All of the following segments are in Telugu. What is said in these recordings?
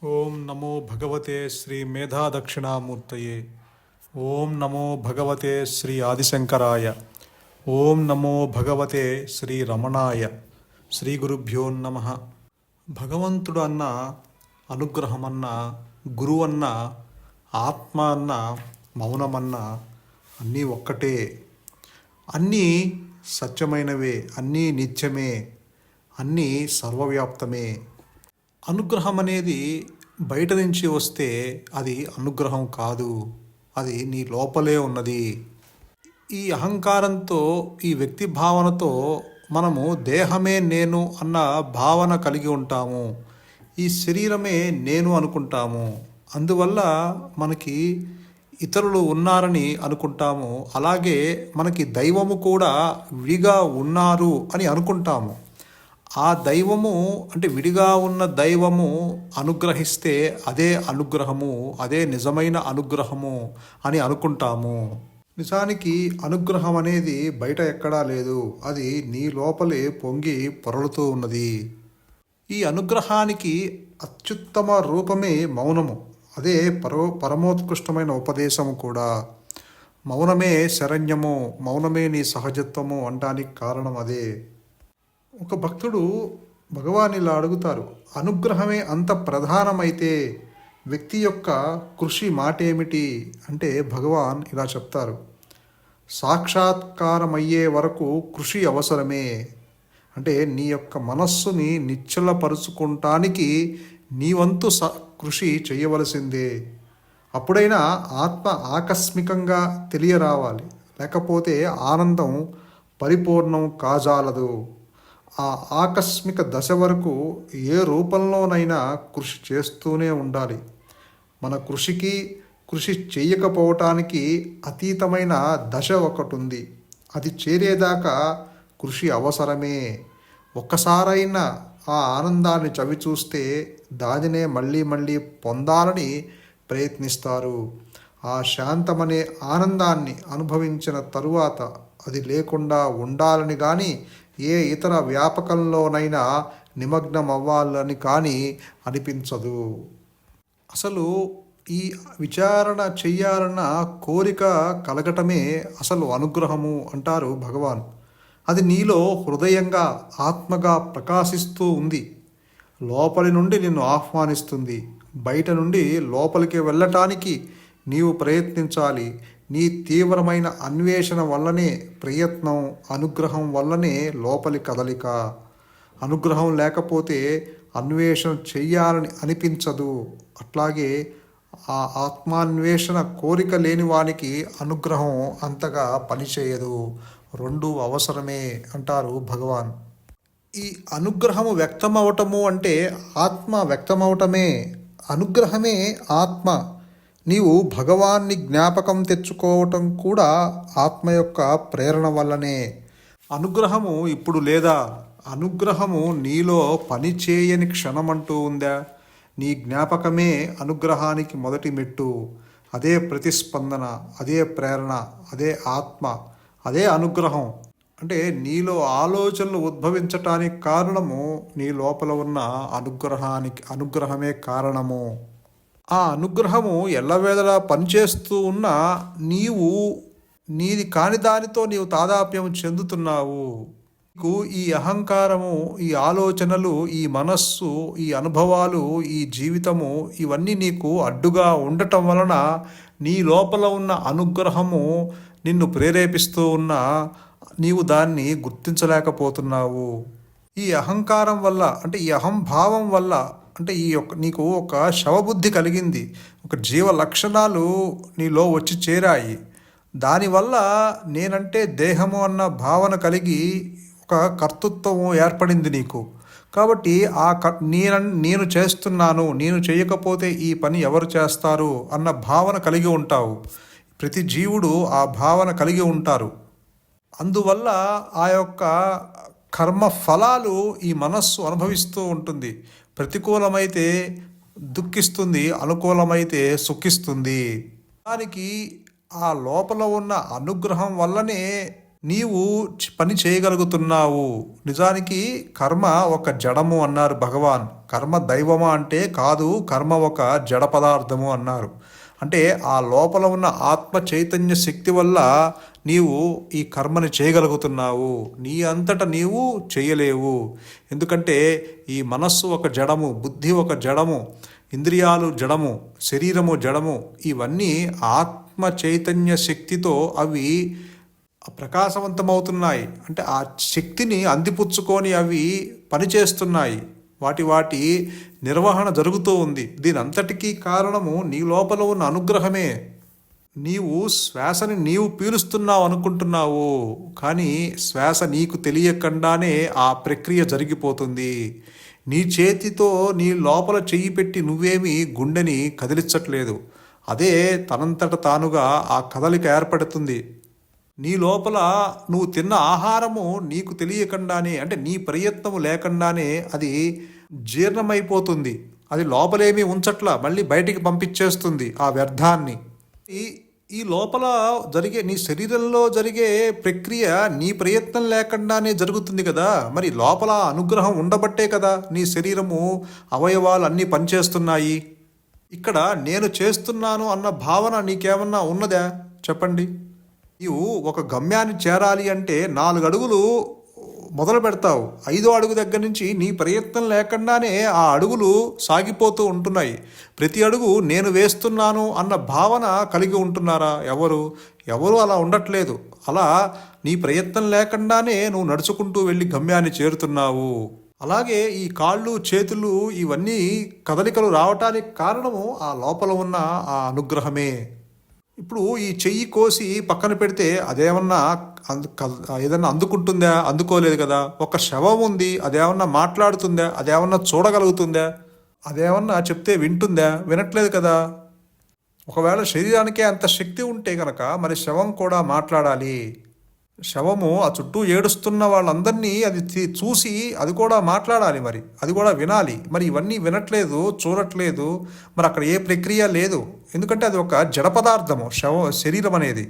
ఓం నమో భగవతే శ్రీ మేధా దక్షిణామూర్తయే. ఓం నమో భగవతే శ్రీ ఆదిశంకరాయ. ఓం నమో భగవతే శ్రీ రమణాయ. శ్రీ గురుభ్యో నమ. భగవంతుడు అన్న, అనుగ్రహమన్న, గురువు అన్న, ఆత్మ అన్న, మౌనమన్న అన్నీ ఒక్కటే. అన్నీ సత్యమైనవే, అన్నీ నిత్యమే, అన్నీ సర్వవ్యాప్తమే. అనుగ్రహం అనేది బయట నుంచి వస్తే అది అనుగ్రహం కాదు, అది నీ లోపలే ఉన్నది. ఈ అహంకారంతో, ఈ వ్యక్తి భావనతో మనము దేహమే నేను అన్న భావన కలిగి ఉంటాము. ఈ శరీరమే నేను అనుకుంటాము. అందువల్ల మనకి ఇతరులు ఉన్నారని అనుకుంటాము. అలాగే మనకి దైవము కూడా విడిగా ఉన్నారు అని అనుకుంటాము. ఆ దైవము అంటే విడిగా ఉన్న దైవము అనుగ్రహిస్తే అదే అనుగ్రహము, అదే నిజమైన అనుగ్రహము అని అనుకుంటాము. నిజానికి అనుగ్రహం అనేది బయట ఎక్కడా లేదు, అది నీ లోపలే పొంగి పొరలుతూ ఉన్నది. ఈ అనుగ్రహానికి అత్యుత్తమ రూపమే మౌనము. అదే పరమోత్కృష్టమైన ఉపదేశము కూడా. మౌనమే శరణ్యము, మౌనమే నీ సహజత్వము అనడానికి కారణం అదే. ఒక భక్తుడు భగవాన్ ఇలా అడుగుతారు, అనుగ్రహమే అంత ప్రధానమైతే వ్యక్తి యొక్క కృషి మాటేమిటి అంటే భగవాన్ ఇలా చెప్తారు, సాక్షాత్కారమయ్యే వరకు కృషి అవసరమే. అంటే నీ యొక్క మనస్సుని నిశ్చలపరుచుకుంటానికి నీ వంతు కృషి చేయవలసిందే. అప్పుడైనా ఆత్మ ఆకస్మికంగా తెలియరావాలి, లేకపోతే ఆనందం పరిపూర్ణం కాజాలదు. ఆ ఆకస్మిక దశ వరకు ఏ రూపంలోనైనా కృషి చేస్తూనే ఉండాలి. మన కృషి చేయకపోవటానికి అతీతమైన దశ ఒకటి ఉంది. అది చేరేదాకా కృషి అవసరమే. ఒక్కసారైనా ఆ ఆనందాన్ని చవి చూస్తే దానినే మళ్ళీ మళ్ళీ పొందాలని ప్రయత్నిస్తారు. ఆ శాంతమనే ఆనందాన్ని అనుభవించిన తరువాత అది లేకుండా ఉండాలని కానీ ఏ ఇతర వ్యాపకంలోనైనా నిమగ్నం అవ్వాలని కానీ అనిపించదు. అసలు ఈ విచారణ చెయ్యాలన్న కోరిక కలగటమే అసలు అనుగ్రహము అంటారు భగవాన్. అది నీలో హృదయంగా, ఆత్మగా ప్రకాశిస్తూ ఉంది. లోపలి నుండి నిన్ను ఆహ్వానిస్తుంది. బయట నుండి లోపలికి వెళ్ళటానికి నీవు ప్రయత్నించాలి. నీ తీవ్రమైన అన్వేషణ వల్లనే ప్రయత్నం, అనుగ్రహం వల్లనే లోపలి కదలిక. అనుగ్రహం లేకపోతే అన్వేషణ చెయ్యాలని అనిపించదు. అట్లాగే ఆ ఆత్మాన్వేషణ కోరిక లేని వానికి అనుగ్రహం అంతగా పనిచేయదు. రెండు అవసరమే అంటారు భగవాన్. ఈ అనుగ్రహము వ్యక్తమవటము అంటే ఆత్మ వ్యక్తమవటమే. అనుగ్రహమే ఆత్మ. నీవు భగవాన్ని జ్ఞాపకం తెచ్చుకోవటం కూడా ఆత్మ యొక్క ప్రేరణ వల్లనే. అనుగ్రహము ఇప్పుడు లేదా? అనుగ్రహము నీలో పని చేయని క్షణమంటూ ఉందా? నీ జ్ఞాపకమే అనుగ్రహానికి మొదటి మెట్టు. అదే ప్రతిస్పందన, అదే ప్రేరణ, అదే ఆత్మ, అదే అనుగ్రహం. అంటే నీలో ఆలోచనలు ఉద్భవించటానికి కారణము నీ లోపల ఉన్న అనుగ్రహమే కారణము. ఆ అనుగ్రహము ఎల్లవేళలా పనిచేస్తూ ఉన్నా నీది కాని దానితో నీవు తాదాప్యం చెందుతున్నావు. నీకు ఈ అహంకారము, ఈ ఆలోచనలు, ఈ మనస్సు, ఈ అనుభవాలు, ఈ జీవితము ఇవన్నీ నీకు అడ్డుగా ఉండటం వలన నీ లోపల ఉన్న అనుగ్రహము నిన్ను ప్రేరేపిస్తూ ఉన్నా నీవు దాన్ని గుర్తించలేకపోతున్నావు. ఈ అహంకారం వల్ల, అంటే ఈ అహంభావం వల్ల, అంటే నీకు ఒక శవబుద్ధి కలిగింది, ఒక జీవ లక్షణాలు నీలో వచ్చి చేరాయి. దానివల్ల నేనంటే దేహము అన్న భావన కలిగి ఒక కర్తృత్వం ఏర్పడింది నీకు. కాబట్టి నేను చేస్తున్నాను, నేను చేయకపోతే ఈ పని ఎవరు చేస్తారు అన్న భావన కలిగి ఉంటావు. ప్రతి జీవుడు ఆ భావన కలిగి ఉంటారు. అందువల్ల ఆ యొక్క కర్మ ఫలాలు ఈ మనస్సు అనుభవిస్తూ ఉంటుంది. ప్రతికూలమైతే దుఃఖిస్తుంది, అనుకూలమైతే సుఖిస్తుంది. దానికి ఆ లోపల ఉన్న అనుగ్రహం వల్లనే నీవు పని చేయగలుగుతున్నావు. నిజానికి కర్మ ఒక జడము అన్నారు భగవాన్. కర్మ దైవమా అంటే కాదు, కర్మ ఒక జడ పదార్థము అన్నారు. అంటే ఆ లోపల ఉన్న ఆత్మ చైతన్య శక్తి వల్ల నీవు ఈ కర్మని చేయగలుగుతున్నావు. నీ అంతట నీవు చేయలేవు. ఎందుకంటే ఈ మనస్సు ఒక జడము, బుద్ధి ఒక జడము, ఇంద్రియాలు జడము, శరీరము జడము. ఇవన్నీ ఆత్మ చైతన్య శక్తితో అవి ప్రకాశవంతమవుతున్నాయి. అంటే ఆ శక్తిని అందిపుచ్చుకొని అవి పనిచేస్తున్నాయి. వాటి నిర్వహణ జరుగుతూ ఉంది. దీని అంతటికీ కారణము నీ లోపల ఉన్న అనుగ్రహమే. నీవు శ్వాసని నీవు పీలుస్తున్నావు అనుకుంటున్నావు, కానీ శ్వాస నీకు తెలియకుండానే ఆ ప్రక్రియ జరిగిపోతుంది. నీ చేతితో నీ లోపల చెయ్యి పెట్టి నువ్వేమి గుండెని కదిలించట్లేదు. అదే తనంతట తానుగా ఆ కదలిక ఏర్పడుతుంది. నీ లోపల నువ్వు తిన్న ఆహారము నీకు తెలియకుండానే, అంటే నీ ప్రయత్నము లేకుండానే అది జీర్ణమైపోతుంది. అది లోపలేమీ ఉంచట్లా, మళ్ళీ బయటికి పంపించేస్తుంది ఆ వ్యర్థాన్ని. ఈ ఈ లోపల జరిగే నీ శరీరంలో జరిగే ప్రక్రియ నీ ప్రయత్నం లేకుండానే జరుగుతుంది కదా. మరి లోపల అనుగ్రహం ఉండబట్టే కదా నీ శరీరము అవయవాలు అన్నీ పనిచేస్తున్నాయి. ఇక్కడ నేను చేస్తున్నాను అన్న భావన నీకేమన్నా ఉన్నదా చెప్పండి. నీవు ఒక గమ్యాన్ని చేరాలి అంటే 4 అడుగులు మొదలు పెడతావు. 5వ అడుగు దగ్గర నుంచి నీ ప్రయత్నం లేకుండానే ఆ అడుగులు సాగిపోతూ ఉంటున్నాయి. ప్రతి అడుగు నేను వేస్తున్నాను అన్న భావన కలిగి ఉంటున్నారా? ఎవరు అలా ఉండట్లేదు. అలా నీ ప్రయత్నం లేకుండానే నువ్వు నడుచుకుంటూ వెళ్ళి గమ్యాన్ని చేరుతున్నావు. అలాగే ఈ కాళ్ళు చేతులు ఇవన్నీ కదలికలు రావటానికి కారణము ఆ లోపల ఉన్న ఆ అనుగ్రహమే. ఇప్పుడు ఈ చెయ్యి కోసి పక్కన పెడితే అదేమన్నా ఏదన్నా అందుకుంటుందా? అందుకోలేదు కదా. ఒక శవం ఉంది, అదేమన్నా మాట్లాడుతుందా? అదేమన్నా చూడగలుగుతుందా? అదేమన్నా చెప్తే వింటుందా? వినట్లేదు కదా. ఒకవేళ శరీరానికే అంత శక్తి ఉంటే కనుక మరి శవం కూడా మాట్లాడాలి. శవము ఆ చుట్టూ ఏడుస్తున్న వాళ్ళందరినీ అది చూసి అది కూడా మాట్లాడాలి, మరి అది కూడా వినాలి. మరి ఇవన్నీ వినట్లేదు, చూడట్లేదు. మరి అక్కడ ఏ ప్రక్రియ లేదు. ఎందుకంటే అది ఒక జడ పదార్థము శరీరం అనేది.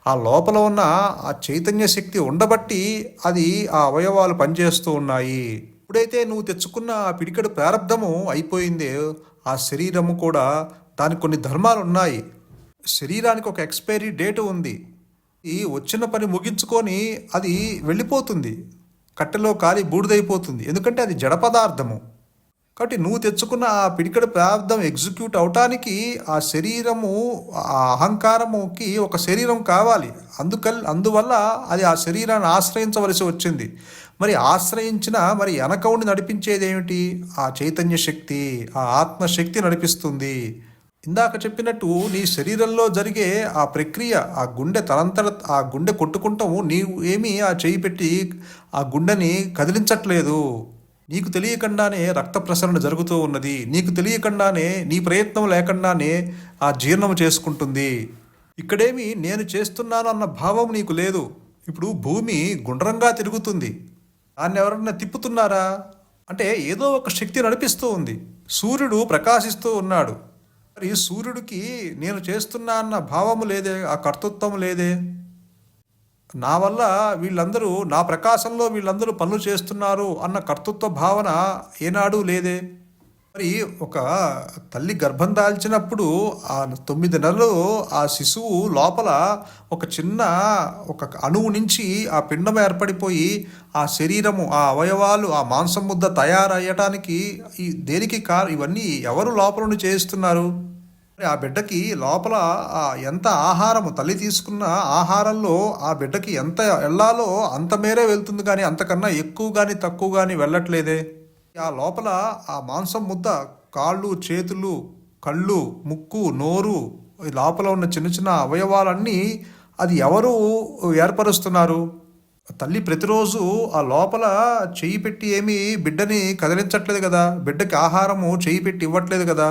ఆ లోపల ఉన్న ఆ చైతన్య శక్తి ఉండబట్టి అది ఆ అవయవాలు పనిచేస్తూ ఉన్నాయి. ఎప్పుడైతే నువ్వు తెచ్చుకున్న ఆ పిడికెడు ప్రారంధము అయిపోయిందే, ఆ శరీరము కూడా దానికి కొన్ని ధర్మాలు ఉన్నాయి. శరీరానికి ఒక ఎక్స్పైరీ డేట్ ఉంది. ఈ వచ్చిన పని ముగించుకొని అది వెళ్ళిపోతుంది, కట్టెలో కాలి బూడిదైపోతుంది. ఎందుకంటే అది జడ పదార్థము. కాబట్టి నువ్వు తెచ్చుకున్న ఆ పిడికడ ప్రారంధం ఎగ్జిక్యూట్ అవటానికి ఆ శరీరము, ఆ అహంకారముకి ఒక శరీరం కావాలి. అందువల్ల అది ఆ శరీరాన్ని ఆశ్రయించవలసి వచ్చింది. మరి ఆశ్రయించిన మరి వెనక ఉండి నడిపించేది ఏమిటి? ఆ చైతన్య శక్తి, ఆ ఆత్మశక్తి నడిపిస్తుంది. ఇందాక చెప్పినట్టు నీ శరీరంలో జరిగే ఆ ప్రక్రియ, ఆ గుండె తనంతట ఆ గుండె కొట్టుకుంటాము, నీవు ఏమీ ఆ చేయి పెట్టి ఆ గుండెని కదిలించట్లేదు. నీకు తెలియకుండానే రక్త ప్రసరణ జరుగుతూ ఉన్నది. నీకు తెలియకుండానే నీ ప్రయత్నం లేకుండానే ఆ జీర్ణం చేసుకుంటుంది. ఇక్కడేమి నేను చేస్తున్నాను అన్న భావం నీకు లేదు. ఇప్పుడు భూమి గుండ్రంగా తిరుగుతుంది, దాన్ని ఎవరన్నా తిప్పుతున్నారా? అంటే ఏదో ఒక శక్తి నడిపిస్తూ ఉంది. సూర్యుడు ప్రకాశిస్తూ ఉన్నాడు, మరి సూర్యుడికి నేను చేస్తున్నా అన్న భావము లేదే, ఆ కర్తృత్వం లేదే. నా వల్ల వీళ్ళందరూ, నా ప్రకాశంలో వీళ్ళందరూ పనులు చేస్తున్నారు అన్న కర్తృత్వ భావన ఏనాడు లేదే. మరి ఒక తల్లి గర్భం దాల్చినప్పుడు ఆ 9 నెలలు ఆ శిశువు లోపల ఒక చిన్న అణువు నుంచి ఆ పిండం ఏర్పడిపోయి ఆ శరీరము, ఆ అవయవాలు, ఆ మాంసం ముద్ద తయారయ్యటానికి దేనికి ఇవన్నీ ఎవరు లోపల నుండి చేయిస్తున్నారు? ఆ బిడ్డకి లోపల ఎంత ఆహారము తల్లి తీసుకున్న ఆహారంలో ఆ బిడ్డకి ఎంత వెళ్ళాలో అంత మేరే వెళ్తుంది, కానీ అంతకన్నా ఎక్కువ కానీ తక్కువ కానీ వెళ్ళట్లేదే. ఆ లోపల ఆ మాంసం ముద్ద, కాళ్ళు చేతులు కళ్ళు ముక్కు నోరు, లోపల ఉన్న చిన్న చిన్న అవయవాలన్నీ అది ఎవరు ఏర్పరుస్తున్నారు? తల్లి ప్రతిరోజు ఆ లోపల చెయ్యి పెట్టి ఏమీ బిడ్డని కదిలించట్లేదు కదా, బిడ్డకి ఆహారము చెయ్యి పెట్టి ఇవ్వట్లేదు కదా.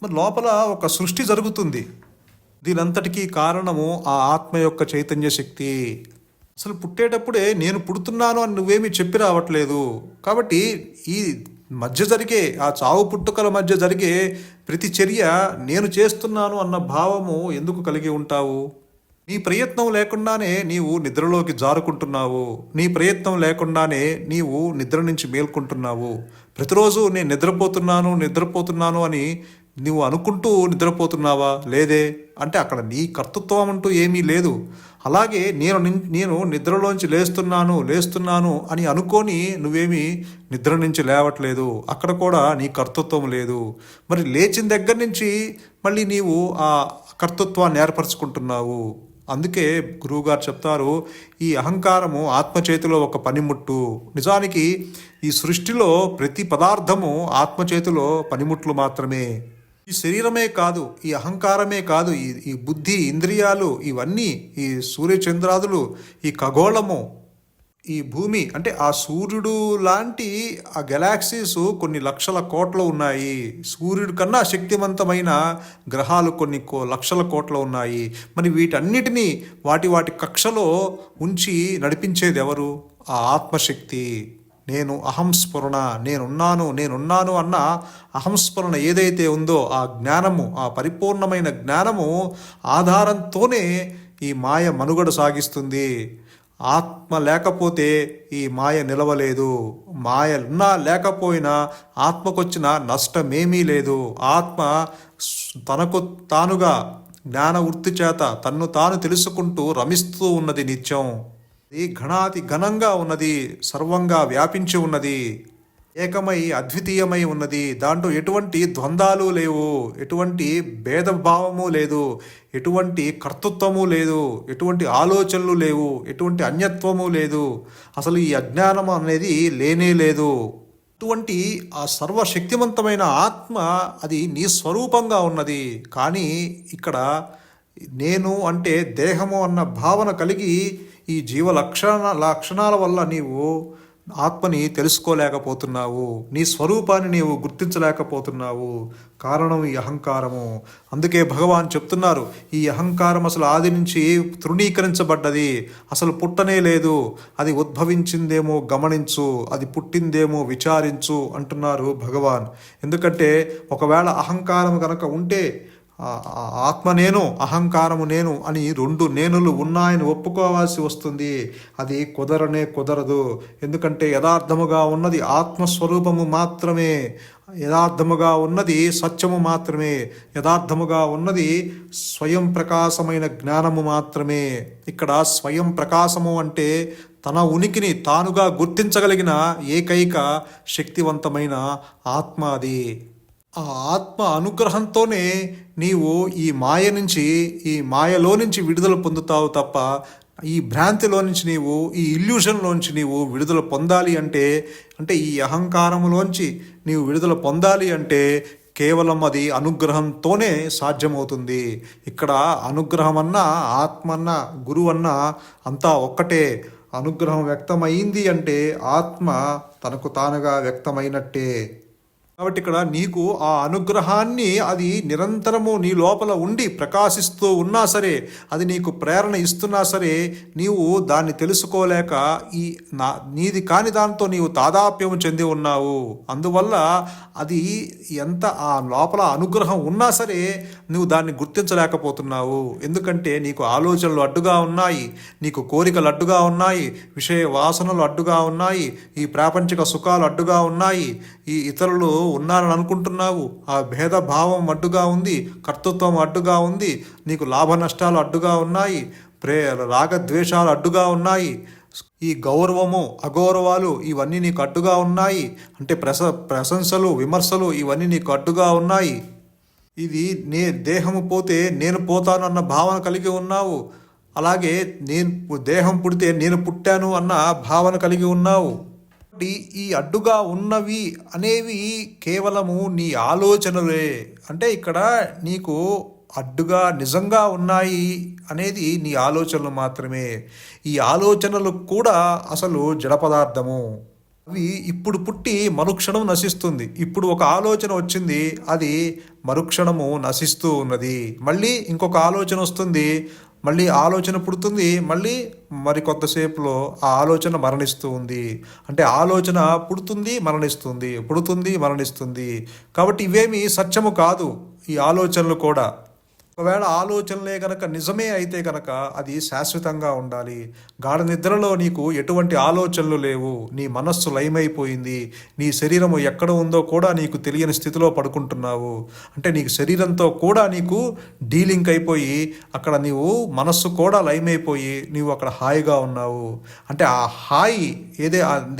మరి లోపల ఒక సృష్టి జరుగుతుంది. దీనంతటికీ కారణము ఆ ఆత్మ యొక్క చైతన్య శక్తి. అసలు పుట్టేటప్పుడే నేను పుడుతున్నాను అని నువ్వేమీ చెప్పి రావట్లేదు. కాబట్టి ఈ మధ్య జరిగే ఆ చావు పుట్టుకల మధ్య జరిగే ప్రతి చర్య నేను చేస్తున్నాను అన్న భావము ఎందుకు కలిగి ఉంటావు? నీ ప్రయత్నం లేకుండానే నీవు నిద్రలోకి జారుకుంటున్నావు. నీ ప్రయత్నం లేకుండానే నీవు నిద్ర నుంచి మేల్కొంటున్నావు. ప్రతిరోజు నేను నిద్రపోతున్నాను అని నువ్వు అనుకుంటూ నిద్రపోతున్నావా? లేదే. అంటే అక్కడ నీ కర్తృత్వం అంటూ ఏమీ లేదు. అలాగే నేను నిద్రలోంచి లేస్తున్నాను అని అనుకొని నువ్వేమీ నిద్ర నుంచి లేవట్లేదు. అక్కడ కూడా నీ కర్తృత్వం లేదు. మరి లేచిన దగ్గర నుంచి మళ్ళీ నీవు ఆ కర్తృత్వాన్ని ఏర్పరచుకుంటున్నావు. అందుకే గురువుగారు చెప్తారు, ఈ అహంకారము ఆత్మ చేతిలో ఒక పనిముట్టు. నిజానికి ఈ సృష్టిలో ప్రతి పదార్థము ఆత్మ చేతిలో పనిముట్లు మాత్రమే. ఈ శరీరమే కాదు, ఈ అహంకారమే కాదు, ఈ బుద్ధి, ఇంద్రియాలు, ఇవన్నీ, ఈ సూర్యచంద్రాదులు, ఈ ఖగోళము, ఈ భూమి, అంటే ఆ సూర్యుడు లాంటి ఆ గెలాక్సీస్ కొన్ని లక్షల కోట్లు ఉన్నాయి. సూర్యుడి కన్నా శక్తివంతమైన గ్రహాలు కొన్ని లక్షల కోట్లు ఉన్నాయి. మరి వీటన్నిటినీ వాటి కక్షలో ఉంచి నడిపించేది ఎవరు? ఆ ఆత్మశక్తి. నేను అహంస్ఫురణ, నేనున్నాను అన్న అహంస్ఫురణ ఏదైతే ఉందో ఆ జ్ఞానము, ఆ పరిపూర్ణమైన జ్ఞానము ఆధారంతోనే ఈ మాయ మనుగడ సాగిస్తుంది. ఆత్మ లేకపోతే ఈ మాయ నిలవలేదు. మాయ ఉన్నా లేకపోయినా ఆత్మకొచ్చిన నష్టమేమీ లేదు. ఆత్మ తనకు తానుగా జ్ఞాన వృత్తి చేత తన్ను తాను తెలుసుకుంటూ రమిస్తూ ఉన్నది నిత్యం. ఇది ఘనాతి ఘనంగా ఉన్నది, సర్వంగా వ్యాపించి ఉన్నది, ఏకమై అద్వితీయమై ఉన్నది. దాంట్లో ఎటువంటి ద్వంద్వాలు లేవు, ఎటువంటి భేదభావము లేదు, ఎటువంటి కర్తృత్వము లేదు, ఎటువంటి ఆలోచనలు లేవు, ఎటువంటి అన్యత్వము లేదు. అసలు ఈ అజ్ఞానం అనేది లేనే లేదు. అటువంటి ఆ సర్వశక్తివంతమైన ఆత్మ అది నీ స్వరూపంగా ఉన్నది. కానీ ఇక్కడ నేను అంటే దేహము అన్న భావన కలిగి ఈ లక్షణాల వల్ల నీవు ఆత్మని తెలుసుకోలేకపోతున్నావు. నీ స్వరూపాన్ని నీవు గుర్తించలేకపోతున్నావు. కారణం ఈ అహంకారము. అందుకే భగవాన్ చెప్తున్నారు, ఈ అహంకారం అసలు ఆది నుంచి తృణీకరించబడ్డది, అసలు పుట్టనే లేదు. అది ఉద్భవించిందేమో గమనించు, అది పుట్టిందేమో విచారించు అంటున్నారు భగవాన్. ఎందుకంటే ఒకవేళ అహంకారం కనుక ఉంటే ఆత్మ నేను, అహంకారము నేను అని రెండు నేనులు ఉన్నాయని ఒప్పుకోవాల్సి వస్తుంది. అది కుదరదు. ఎందుకంటే యథార్థముగా ఉన్నది ఆత్మస్వరూపము మాత్రమే, యథార్థముగా ఉన్నది సత్యము మాత్రమే, యథార్థముగా ఉన్నది స్వయం ప్రకాశమైన జ్ఞానము మాత్రమే. ఇక్కడ స్వయం ప్రకాశము అంటే తన ఉనికిని తానుగా గుర్తించగలిగిన ఏకైక శక్తివంతమైన ఆత్మ అది. ఆ ఆత్మ అనుగ్రహంతోనే నీవు ఈ మాయలో నుంచి విడుదల పొందుతావు తప్ప ఈ భ్రాంతిలో నుంచి ఈ ఇల్యూషన్లోంచి నీవు విడుదల పొందాలి అంటే ఈ అహంకారంలోంచి నీవు విడుదల పొందాలి అంటే కేవలం అది అనుగ్రహంతోనే సాధ్యమవుతుంది. ఇక్కడ అనుగ్రహం అన్నా, ఆత్మన్నా, గురువన్నా అంతా ఒక్కటే. అనుగ్రహం వ్యక్తమైంది అంటే ఆత్మ తనకు తానుగా వ్యక్తమైనట్టే. కాబట్టి ఇక్కడ నీకు ఆ అనుగ్రహాన్ని అది నిరంతరము నీ లోపల ఉండి ప్రకాశిస్తూ ఉన్నా సరే, అది నీకు ప్రేరణ ఇస్తున్నా సరే, నీవు దాన్ని తెలుసుకోలేక నీది కాని దాంతో నీవు తాదాప్యము చెంది ఉన్నావు. అందువల్ల అది ఎంత ఆ లోపల అనుగ్రహం ఉన్నా సరే నువ్వు దాన్ని గుర్తించలేకపోతున్నావు. ఎందుకంటే నీకు ఆలోచనలు అడ్డుగా ఉన్నాయి, నీకు కోరికలు అడ్డుగా ఉన్నాయి, విషయ వాసనలు అడ్డుగా ఉన్నాయి, ఈ ప్రాపంచిక సుఖాలు అడ్డుగా ఉన్నాయి, ఈ ఇతరులు ఉన్నారని అనుకుంటున్నావు, ఆ భేదభావం అడ్డుగా ఉంది, కర్తృత్వం అడ్డుగా ఉంది, నీకు లాభ నష్టాలు అడ్డుగా ఉన్నాయి, రాగద్వేషాలు అడ్డుగా ఉన్నాయి, ఈ గౌరవము అగౌరవాలు ఇవన్నీ నీకు అడ్డుగా ఉన్నాయి. అంటే ప్రశంసలు విమర్శలు ఇవన్నీ నీకు అడ్డుగా ఉన్నాయి. ఇది దేహము పోతే నేను పోతాను అన్న భావన కలిగి ఉన్నావు. అలాగే దేహం పుడితే నేను పుట్టాను అన్న భావన కలిగి ఉన్నావు. ఈ అడ్డుగా ఉన్నవి అనేవి కేవలము నీ ఆలోచనలే. అంటే ఇక్కడ నీకు అడ్డుగా నిజంగా ఉన్నాయి అనేది నీ ఆలోచనలు మాత్రమే. ఈ ఆలోచనలు కూడా అసలు జడ పదార్థము. అవి ఇప్పుడు పుట్టి మరుక్షణం నశిస్తుంది. ఇప్పుడు ఒక ఆలోచన వచ్చింది, అది మరుక్షణము నశిస్తూ ఉన్నది. మళ్ళీ ఇంకొక ఆలోచన వస్తుంది, మళ్ళీ ఆలోచన పుడుతుంది, మళ్ళీ మరి కొంతసేపులో ఆ ఆలోచన మరణిస్తూ ఉంది. అంటే ఆలోచన పుడుతుంది మరణిస్తుంది. కాబట్టి ఇవేమి సత్యము కాదు ఈ ఆలోచనలు కూడా. ఒకవేళ ఆలోచనలే గనక నిజమే అయితే గనక అది శాశ్వతంగా ఉండాలి. గాఢ నిద్రలో నీకు ఎటువంటి ఆలోచనలు లేవు. నీ మనస్సు లయమైపోయింది. నీ శరీరము ఎక్కడ ఉందో కూడా నీకు తెలియని స్థితిలో పడుకుంటున్నావు. అంటే నీకు శరీరంతో కూడా నీకు డీలింక్ అయిపోయి అక్కడ నీవు మనస్సు కూడా లయమైపోయి నీవు అక్కడ హాయిగా ఉన్నావు. అంటే ఆ హాయి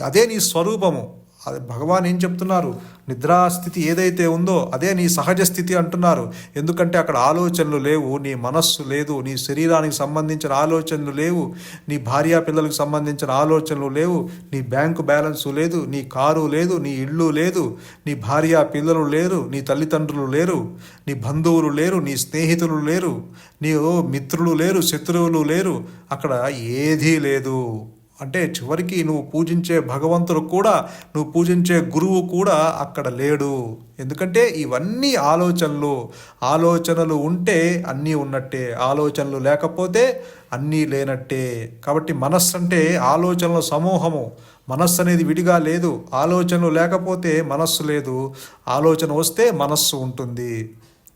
అదే నీ స్వరూపము. అది భగవాన్ ఏం చెప్తున్నారు, నిద్రాస్థితి ఏదైతే ఉందో అదే నీ సహజ స్థితి అంటున్నారు. ఎందుకంటే అక్కడ ఆలోచనలు లేవు, నీ మనస్సు లేదు, నీ శరీరానికి సంబంధించిన ఆలోచనలు లేవు, నీ భార్యా పిల్లలకు సంబంధించిన ఆలోచనలు లేవు, నీ బ్యాంకు బ్యాలెన్సు లేదు, నీ కారు లేదు, నీ ఇల్లు లేదు, నీ భార్యా పిల్లలు లేరు, నీ తల్లిదండ్రులు లేరు, నీ బంధువులు లేరు, నీ స్నేహితులు లేరు, నీ మిత్రులు లేరు, శత్రువులు లేరు, అక్కడ ఏదీ లేదు. అంటే చివరికి నువ్వు పూజించే భగవంతుడు కూడా, నువ్వు పూజించే గురువు కూడా అక్కడ లేడు. ఎందుకంటే ఇవన్నీ ఆలోచనలు ఉంటే అన్నీ ఉన్నట్టే, ఆలోచనలు లేకపోతే అన్నీ లేనట్టే. కాబట్టి మనస్సు అంటే ఆలోచనల సమూహము. మనస్సు అనేది విడిగా లేదు. ఆలోచనలు లేకపోతే మనస్సు లేదు, ఆలోచన వస్తే మనస్సు ఉంటుంది.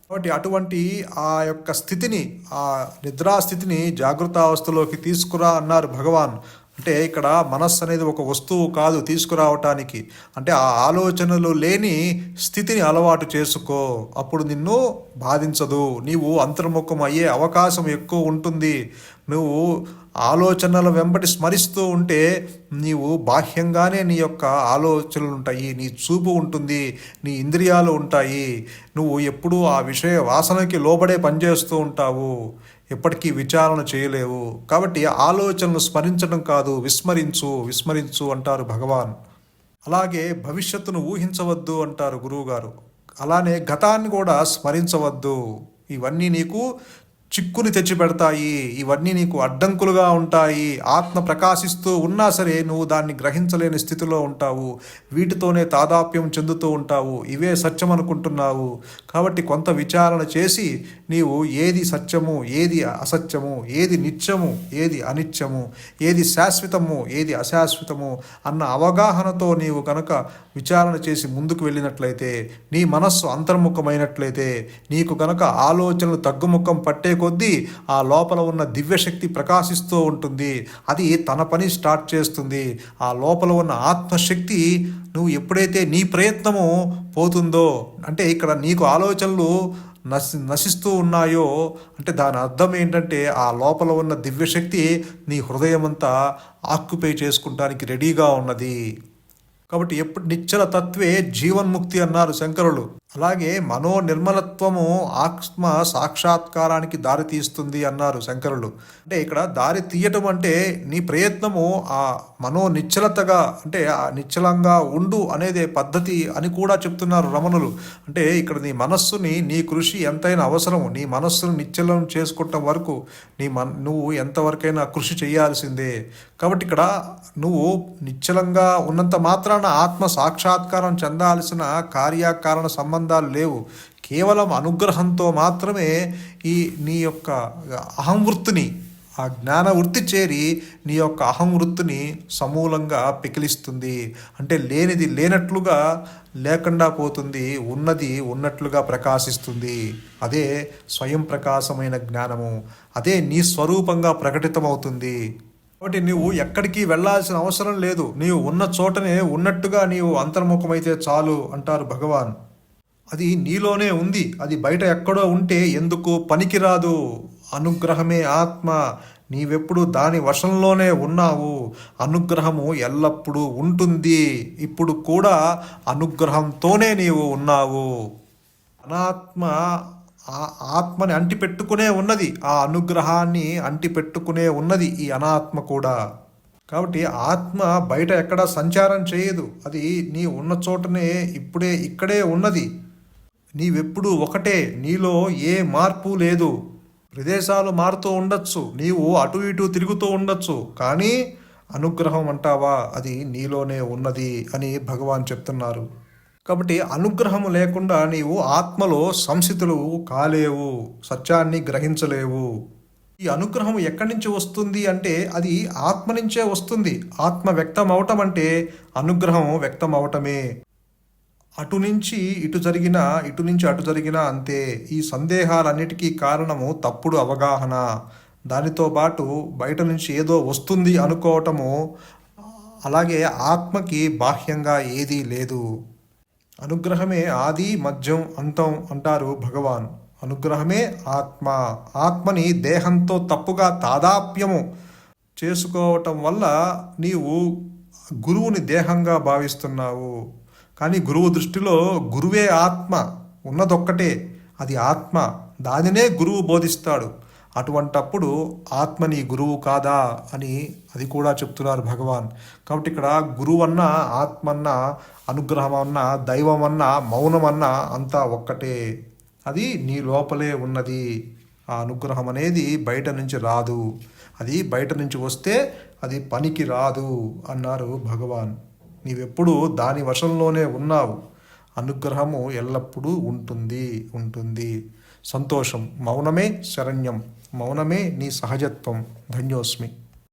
కాబట్టి అటువంటి ఆ యొక్క స్థితిని, ఆ నిద్రాస్థితిని జాగృతావస్థలోకి తీసుకురా అన్నారు భగవాన్. అంటే ఇక్కడ మనస్సు అనేది ఒక వస్తువు కాదు తీసుకురావటానికి. అంటే ఆ ఆలోచనలు లేని స్థితిని అలవాటు చేసుకో, అప్పుడు నిన్ను బాధించదు. నీవు అంతర్ముఖం అయ్యే అవకాశం ఎక్కువ ఉంటుంది. నువ్వు ఆలోచనల వెంబడి స్మరిస్తూ ఉంటే నీవు బాహ్యంగానే నీ యొక్క ఆలోచనలు ఉంటాయి, నీ చూపు ఉంటుంది, నీ ఇంద్రియాలు ఉంటాయి. నువ్వు ఎప్పుడూ ఆ విషయ వాసనకి లోబడే పనిచేస్తూ ఉంటావు, ఎప్పటికీ విచారణ చేయలేవు. కాబట్టి ఆలోచనలు స్మరించడం కాదు, విస్మరించు అంటారు భగవాన్. అలాగే భవిష్యత్తును ఊహించవద్దు అంటారు గురువుగారు. అలానే గతాన్ని కూడా స్మరించవద్దు. ఇవన్నీ నీకు చిక్కుని తెచ్చిపెడతాయి, ఇవన్నీ నీకు అడ్డంకులుగా ఉంటాయి. ఆత్మ ప్రకాశిస్తూ ఉన్నా సరే నువ్వు దాన్ని గ్రహించలేని స్థితిలో ఉంటావు, వీటితోనే తాదాప్యం చెందుతూ ఉంటావు, ఇవే సత్యం అనుకుంటున్నావు. కాబట్టి కొంత విచారణ చేసి నీవు ఏది సత్యము, ఏది అసత్యము, ఏది నిత్యము, ఏది అనిత్యము, ఏది శాశ్వతము, ఏది అశాశ్వతము అన్న అవగాహనతో నీవు కనుక విచారణ చేసి ముందుకు వెళ్ళినట్లయితే, నీ మనస్సు అంతర్ముఖమైనట్లయితే, నీకు కనుక ఆలోచనలు తగ్గుముఖం పట్టే కొద్దీ ఆ లోపల ఉన్న దివ్యశక్తి ప్రకాశిస్తూ ఉంటుంది. అది తన పని స్టార్ట్ చేస్తుంది. ఆ లోపల ఉన్న ఆత్మశక్తి నువ్వు ఎప్పుడైతే నీ ప్రయత్నము పోతుందో, అంటే ఇక్కడ నీకు ఆలోచనలు నశిస్తూ ఉన్నాయో అంటే దాని అర్థం ఏంటంటే ఆ లోపల ఉన్న దివ్యశక్తి నీ హృదయమంతా ఆక్యుపై చేసుకుంటానికి రెడీగా ఉన్నది. కాబట్టి ఎప్పుడు నిశ్చల తత్వే జీవన్ముక్తి అన్నారు శంకరులు. అలాగే మనో నిర్మలత్వము ఆత్మ సాక్షాత్కారానికి దారి తీస్తుంది అన్నారు శంకరులు. అంటే ఇక్కడ దారి తీయటం అంటే నీ ప్రయత్నము ఆ మనో నిశ్చలతగా, అంటే ఆ నిశ్చలంగా ఉండు అనేదే పద్ధతి అని కూడా చెప్తున్నారు రమణులు. అంటే ఇక్కడ నీ మనస్సుని, నీ కృషి ఎంతైనా అవసరము. నీ మనస్సును నిశ్చలం చేసుకుంటాం వరకు నువ్వు ఎంతవరకైనా కృషి చేయాల్సిందే. కాబట్టి ఇక్కడ నువ్వు నిశ్చలంగా ఉన్నంత మాత్రాన ఆత్మ సాక్షాత్కారం చెందాల్సిన కార్యకారణ సంబంధాలు లేవు. కేవలం అనుగ్రహంతో మాత్రమే నీ యొక్క అహంవృత్తిని, ఆ జ్ఞాన వృత్తి చేరి నీ యొక్క అహంవృత్తిని సమూలంగా పికిలిస్తుంది. అంటే లేనిది లేనట్లుగా లేకుండా పోతుంది, ఉన్నది ఉన్నట్లుగా ప్రకాశిస్తుంది. అదే స్వయం ప్రకాశమైన జ్ఞానము, అదే నీ స్వరూపంగా ప్రకటితమవుతుంది. కాబట్టి నువ్వు ఎక్కడికి వెళ్ళాల్సిన అవసరం లేదు, నీవు ఉన్న చోటనే ఉన్నట్టుగా నీవు అంతర్ముఖమైతే చాలు అంటారు భగవాన్. అది నీలోనే ఉంది, అది బయట ఎక్కడో ఉంటే ఎందుకు పనికిరాదు. అనుగ్రహమే ఆత్మ, నీవెప్పుడు దాని వశంలోనే ఉన్నావు. అనుగ్రహము ఎల్లప్పుడూ ఉంటుంది, ఇప్పుడు కూడా అనుగ్రహంతోనే నీవు ఉన్నావు. అనాత్మ ఆత్మని అంటిపెట్టుకునే ఉన్నది, ఆ అనుగ్రహాన్ని అంటిపెట్టుకునే ఉన్నది ఈ అనాత్మ కూడా. కాబట్టి ఆత్మ బయట ఎక్కడ సంచారం చేయదు, అది నీ ఉన్న చోటనే ఇక్కడే ఉన్నది. నీవెప్పుడు ఒకటే, నీలో ఏ మార్పు లేదు. ప్రదేశాలు మారుతూ ఉండొచ్చు, నీవు అటు ఇటు తిరుగుతూ ఉండొచ్చు, కానీ అనుగ్రహం అంటావా అది నీలోనే ఉన్నది అని భగవాన్ చెప్తున్నారు. కాబట్టి అనుగ్రహము లేకుండా నీవు ఆత్మలో సంసితులు కాలేవు, సత్యాన్ని గ్రహించలేవు. ఈ అనుగ్రహం ఎక్కడి నుంచి వస్తుంది అంటే అది ఆత్మ నుంచే వస్తుంది. ఆత్మ వ్యక్తం అవటం అంటే అనుగ్రహం వ్యక్తం అవటమే. అటు నుంచి ఇటు జరిగినా ఇటు నుంచి అటు జరిగినా అంతే. ఈ సందేహాలన్నిటికీ కారణము తప్పుడు అవగాహన. దానితో పాటు బయట నుంచి ఏదో వస్తుంది అనుకోవటము. అలాగే ఆత్మకి బాహ్యంగా ఏదీ లేదు. అనుగ్రహమే ఆది మధ్యం అంతం అంటారు భగవాన్. అనుగ్రహమే ఆత్మ. ఆత్మని దేహంతో తప్పుగా తాదాప్యము చేసుకోవటం వల్ల నీవు గురువుని దేహంగా భావిస్తున్నావు. కానీ గురువు దృష్టిలో గురువే ఆత్మ. ఉన్నదొక్కటే, అది ఆత్మ. దానినే గురువు బోధిస్తాడు. అటువంటప్పుడు ఆత్మ నీ గురువు కాదా అని అది కూడా చెప్తున్నారు భగవాన్. కాబట్టి ఇక్కడ గురువన్న, ఆత్మన్న, అనుగ్రహమన్న, దైవమన్న, మౌనమన్న అంతా ఒక్కటే. అది నీ లోపలే ఉన్నది. ఆ అనుగ్రహం అనేది బయట నుంచి రాదు. అది బయట నుంచి వస్తే అది పనికి రాదు అన్నారు భగవాన్. నీవెప్పుడు దాని వశంలోనే ఉన్నావు. అనుగ్రహము ఎల్లప్పుడూ ఉంటుంది. సంతోషం. మౌనమే శరణ్యం. మౌనమే నీ సహజత్వం. ధన్యోస్మి.